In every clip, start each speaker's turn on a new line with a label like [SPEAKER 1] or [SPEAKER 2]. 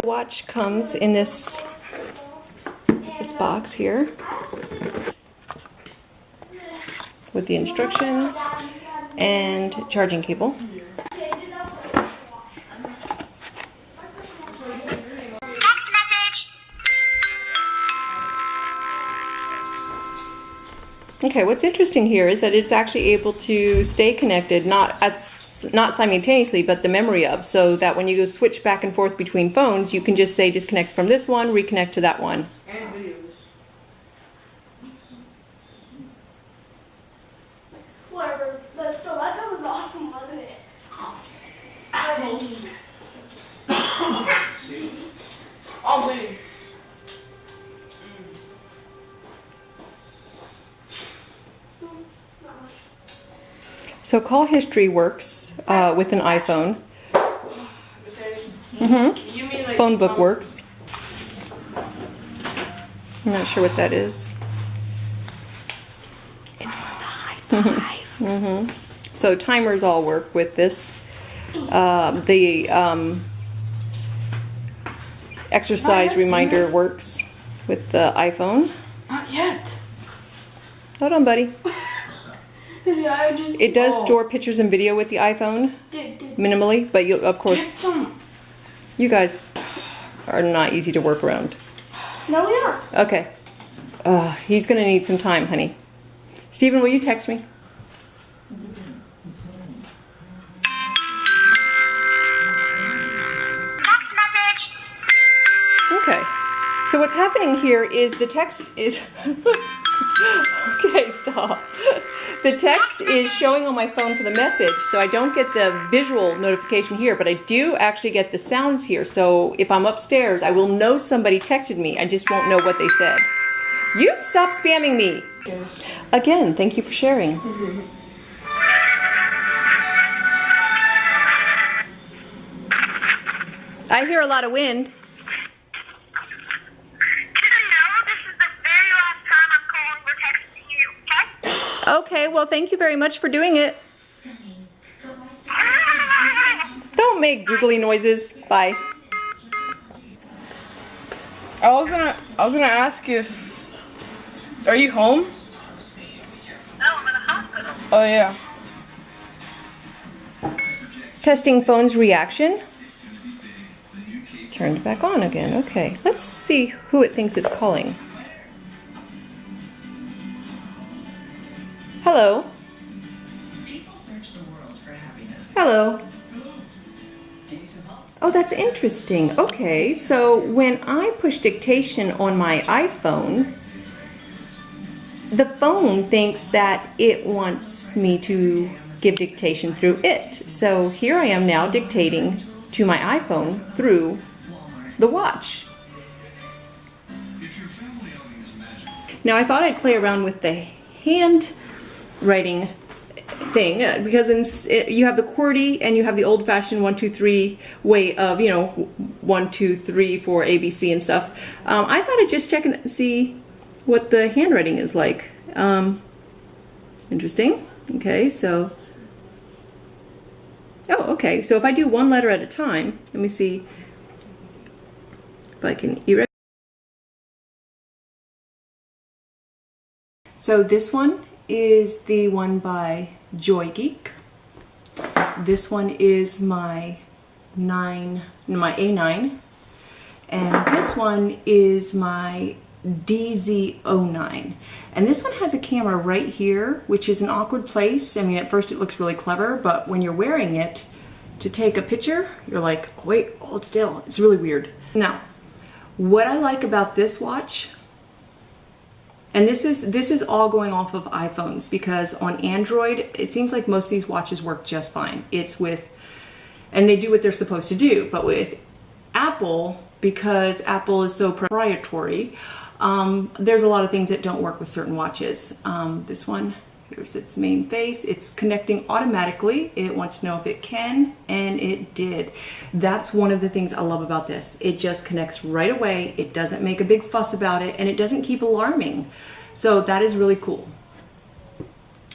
[SPEAKER 1] Watch comes in this box here with the instructions and charging cable. Okay, what's interesting here is that it's actually able to stay connected, not simultaneously, but the memory of, so that when you go switch back and forth between phones, you can just say disconnect from this one, reconnect to that one.
[SPEAKER 2] And videos.
[SPEAKER 3] Whatever, but still, that time was awesome, wasn't it?
[SPEAKER 2] I'll leave.
[SPEAKER 1] So call history works with an iPhone.
[SPEAKER 2] You mean like
[SPEAKER 1] Phone book works. I'm not sure what that is.
[SPEAKER 3] It's for the high five.
[SPEAKER 1] So timers all work with this. The exercise reminder works with the iPhone.
[SPEAKER 2] Not yet.
[SPEAKER 1] Hold on, buddy.
[SPEAKER 3] Yeah,
[SPEAKER 1] It does store pictures and video with the iPhone, minimally, but you, of
[SPEAKER 2] Get
[SPEAKER 1] course,
[SPEAKER 2] some.
[SPEAKER 1] you guys are not easy to work around.
[SPEAKER 3] No, we are.
[SPEAKER 1] Okay. He's gonna need some time, honey. Steven, will you text me?
[SPEAKER 3] Text message.
[SPEAKER 1] Okay. So what's happening here is the text is... Okay, stop. The text is showing on my phone for the message, so I don't get the visual notification here, but I do actually get the sounds here. So if I'm upstairs, I will know somebody texted me. I just won't know what they said. You stop spamming me. Again, thank you for sharing. I hear a lot of wind. Okay, well, thank you very much for doing it. Don't make googly noises. Bye.
[SPEAKER 2] I was gonna ask if, are you home?
[SPEAKER 3] No, I'm in the hospital.
[SPEAKER 2] Oh yeah.
[SPEAKER 1] Testing phone's reaction. Turned back on again. Okay, let's see who it thinks it's calling. Hello.
[SPEAKER 4] People search the world for happiness.
[SPEAKER 1] Hello.
[SPEAKER 4] Hello. Give me some help.
[SPEAKER 1] Oh, that's interesting. Okay, so when I push dictation on my iPhone, the phone thinks that it wants me to give dictation through it. So here I am now dictating to my iPhone through the watch. Now I thought I'd play around with the hand writing thing because you have the QWERTY and you have the old-fashioned 1, 2, 3 way of, you know, 1, 2, 3, 4, ABC and stuff. I thought I'd just check and see what the handwriting is like. Interesting. Okay, so okay, so if I do one letter at a time, let me see if I can erase. So this one is the one by JoyGeek. This one is my A9, and this one is my DZ09. And this one has a camera right here, which is an awkward place. I mean, at first it looks really clever, but when you're wearing it to take a picture, you're like, oh, wait, hold still. It's really weird. Now, what I like about this watch, and this is all going off of iPhones, because on Android, it seems like most of these watches work just fine. And they do what they're supposed to do. But with Apple, because Apple is so proprietary, there's a lot of things that don't work with certain watches. This one, here's its main face. It's connecting automatically. It wants to know if it can, and it did. That's one of the things I love about this. It just connects right away. It doesn't make a big fuss about it, and it doesn't keep alarming. So that is really cool.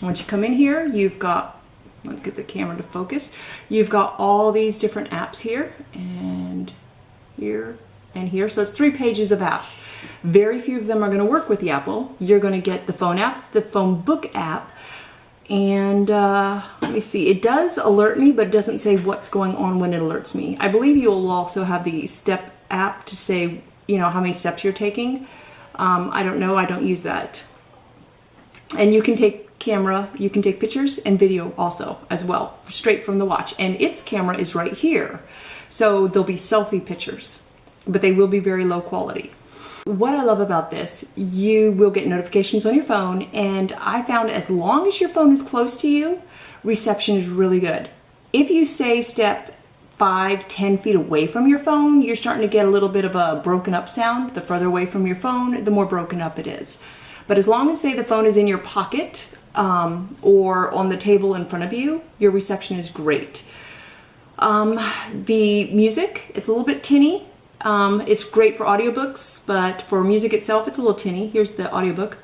[SPEAKER 1] Once you come in here, you've got, let's get the camera to focus. You've got all these different apps here, and here, and here. So it's 3 pages of apps. Very few of them are going to work with the Apple. You're going to get the phone app, the phone book app, and let me see. It does alert me, but it doesn't say what's going on when it alerts me. I believe you'll also have the step app to say, you know, how many steps you're taking. I don't know. I don't use that. And you can take camera, you can take pictures and video also as well, straight from the watch. And its camera is right here. So there'll be selfie pictures, but they will be very low quality. What I love about this, you will get notifications on your phone, and I found as long as your phone is close to you, reception is really good. If you say step 5, 10 feet away from your phone, you're starting to get a little bit of a broken up sound. The further away from your phone, the more broken up it is. But as long as, say, the phone is in your pocket or on the table in front of you, your reception is great. The music, it's a little bit tinny. It's great for audiobooks, but for music itself, it's a little tinny. Here's the audiobook.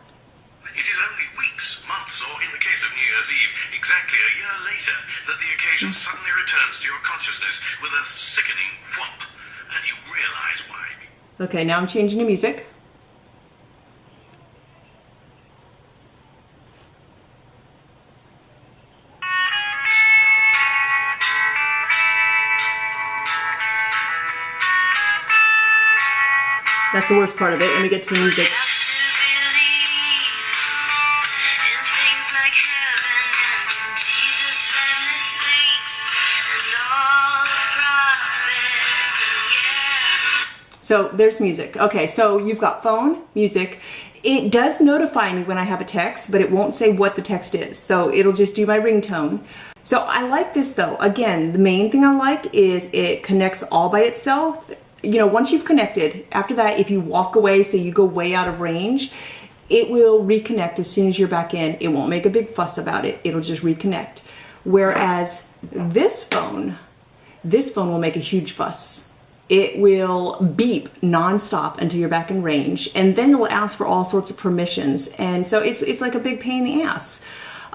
[SPEAKER 5] It is only weeks, months, or in the case of New Year's Eve, exactly a year later, that the occasion suddenly returns to your consciousness with a sickening whomp, and you realize why.
[SPEAKER 1] Okay, now I'm changing to music. That's the worst part of it. Let me get to the music. So there's music. Okay, so you've got phone, music. It does notify me when I have a text, but it won't say what the text is. So it'll just do my ringtone. So I like this though. Again, the main thing I like is it connects all by itself. You know, once you've connected, after that, if you walk away, say you go way out of range, it will reconnect as soon as you're back in. It won't make a big fuss about it. It'll just reconnect. Whereas this phone will make a huge fuss. It will beep nonstop until you're back in range, and then it'll ask for all sorts of permissions. And so it's like a big pain in the ass.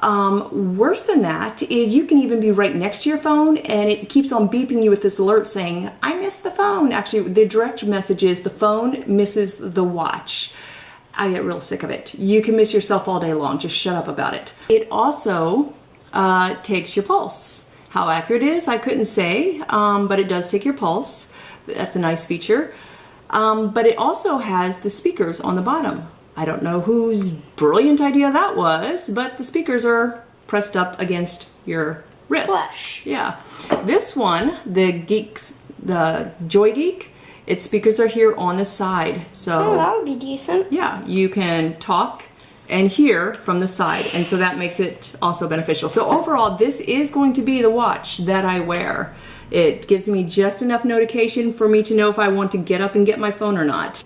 [SPEAKER 1] Worse than that is you can even be right next to your phone and it keeps on beeping you with this alert saying, I missed the phone. Actually, the direct message is the phone misses the watch. I get real sick of it. You can miss yourself all day long. Just shut up about it. It also takes your pulse. How accurate it is, I couldn't say, but it does take your pulse. That's a nice feature. But it also has the speakers on the bottom. I don't know whose brilliant idea that was, but the speakers are pressed up against your wrist.
[SPEAKER 3] Flash.
[SPEAKER 1] Yeah. This one, the JoyGeek, its speakers are here on the side. So
[SPEAKER 3] Oh, that would be decent.
[SPEAKER 1] yeah, you can talk and hear from the side, and so that makes it also beneficial. So overall, this is going to be the watch that I wear. It gives me just enough notification for me to know if I want to get up and get my phone or not.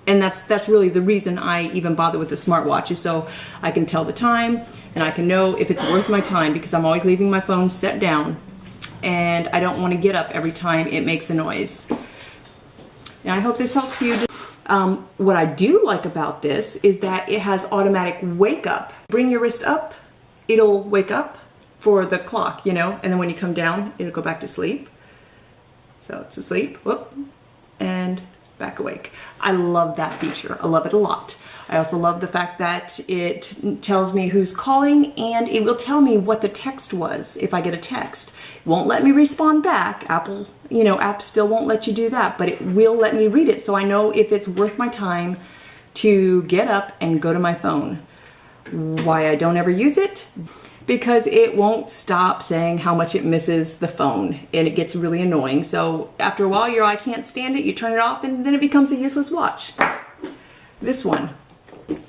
[SPEAKER 1] And that's really the reason I even bother with the smartwatch, is so I can tell the time and I can know if it's worth my time, because I'm always leaving my phone set down and I don't want to get up every time it makes a noise. And I hope this helps you. What I do like about this is that it has automatic wake up. Bring your wrist up, it'll wake up for the clock, you know, and then when you come down, it'll go back to sleep. So it's asleep, whoop, and back awake. I love that feature. I love it a lot. I also love the fact that it tells me who's calling, and it will tell me what the text was if I get a text. It won't let me respond back. Apple, you know, apps still won't let you do that, but it will let me read it so I know if it's worth my time to get up and go to my phone. Why I don't ever use it? Because it won't stop saying how much it misses the phone, and it gets really annoying. So after a while, you're, I can't stand it, you turn it off, and then it becomes a useless watch. This one,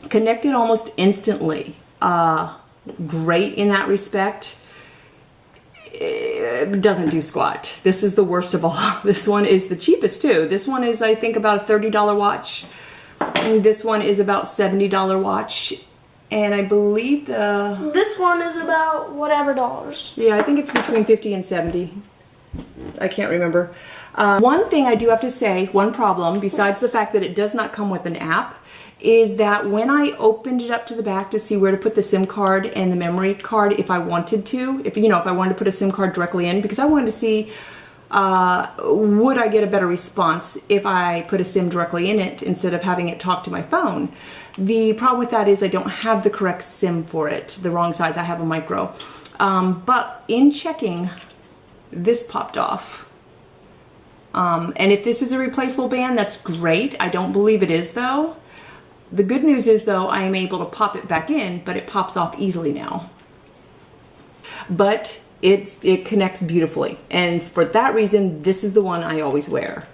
[SPEAKER 1] connected almost instantly. Great in that respect. It doesn't do squat. This is the worst of all. This one is the cheapest too. This one is, I think, about a $30 watch. And this one is about $70 watch. And I believe
[SPEAKER 3] This one is about whatever dollars.
[SPEAKER 1] yeah, I think it's between 50 and 70. I can't remember. One thing I do have to say, one problem, besides the fact that it does not come with an app, is that when I opened it up to the back to see where to put the SIM card and the memory card, if I wanted to, if I wanted to put a SIM card directly in, because I wanted to see would I get a better response if I put a SIM directly in it instead of having it talk to my phone? The problem with that is I don't have the correct SIM for it, the wrong size. I have a micro. But in checking, this popped off. And if this is a replaceable band, that's great. I don't believe it is though. The good news is though, I am able to pop it back in, but it pops off easily now. But it connects beautifully. And for that reason, this is the one I always wear.